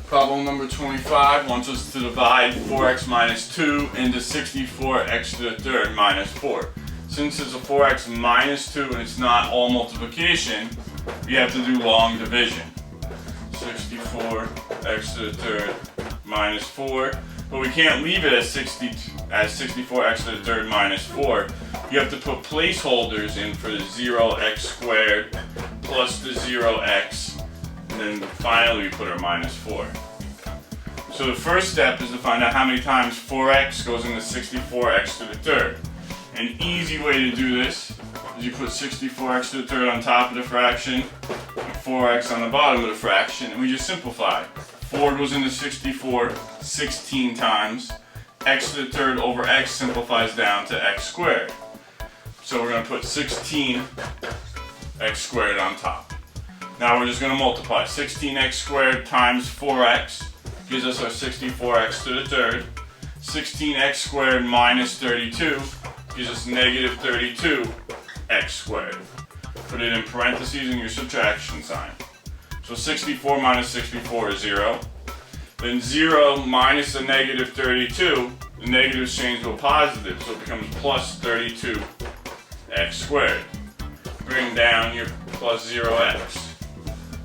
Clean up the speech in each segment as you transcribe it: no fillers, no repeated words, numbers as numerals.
Problem number 25 wants us to divide 4x minus 2 into 64x to the third minus 4. Since it's a 4x minus 2 and it's not all multiplication, we have to do long division. 64x to the third minus 4. But we can't leave it as 64x to the third minus 4. You have to put placeholders in for the 0x squared plus the 0x, and then finally we put our minus 4. So the first step is to find out how many times 4x goes into 64x to the third. An easy way to do this is you put 64x to the third on top of the fraction and 4x on the bottom of the fraction, and we just simplify. 4 goes into 64 16 times. X to the third over x simplifies down to x squared. So we're going to put 16x squared on top. Now we're just going to multiply. 16x squared times 4x gives us our 64x to the third. 16x squared minus 32 gives us negative 32x squared. Put it in parentheses in your subtraction sign. So 64 minus 64 is 0. Then 0 minus the negative 32, the negatives change to a positive, so it becomes plus 32x squared. Bring down your plus 0x.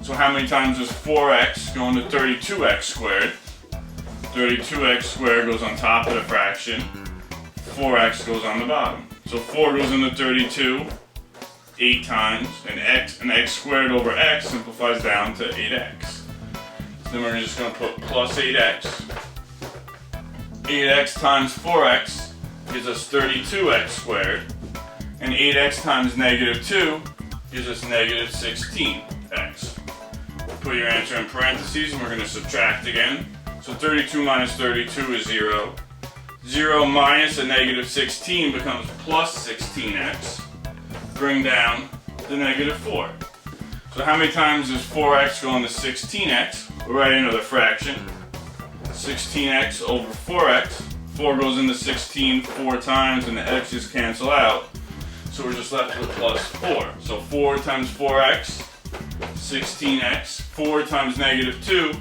So how many times does 4x go into 32x squared? 32x squared goes on top of the fraction. 4x goes on the bottom. So 4 goes into 32 8 times, and x squared over x simplifies down to 8x. So then we're just going to put plus 8x. 8x times 4x gives us 32x squared. And 8x times negative 2 gives us negative 16x. Put your answer in parentheses and we're going to subtract again. So 32 minus 32 is 0. 0 minus a negative 16 becomes plus 16x. Bring down the negative 4. So how many times does 4x go into 16x? We'll write another fraction. 16x over 4x. 4 goes into 16 4 times and the x's cancel out. So we're just left with plus 4. So 4 times 4x, 16x. 4 times negative 2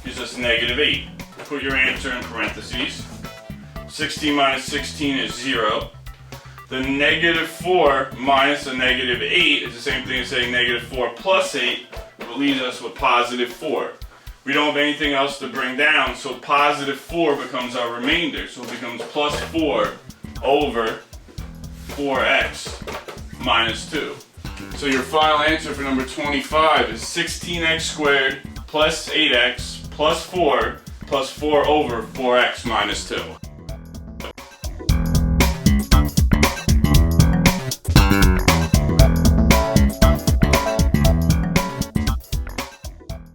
gives us negative 8. Put your answer in parentheses. 16 minus 16 is 0. The negative 4 minus the negative 8 is the same thing as saying negative 4 plus 8, but leaves us with positive 4. We don't have anything else to bring down, so positive 4 becomes our remainder. So it becomes plus 4 over 4x minus 2. So your final answer for number 25 is 16x squared plus 8x plus 4 over 4x minus 2.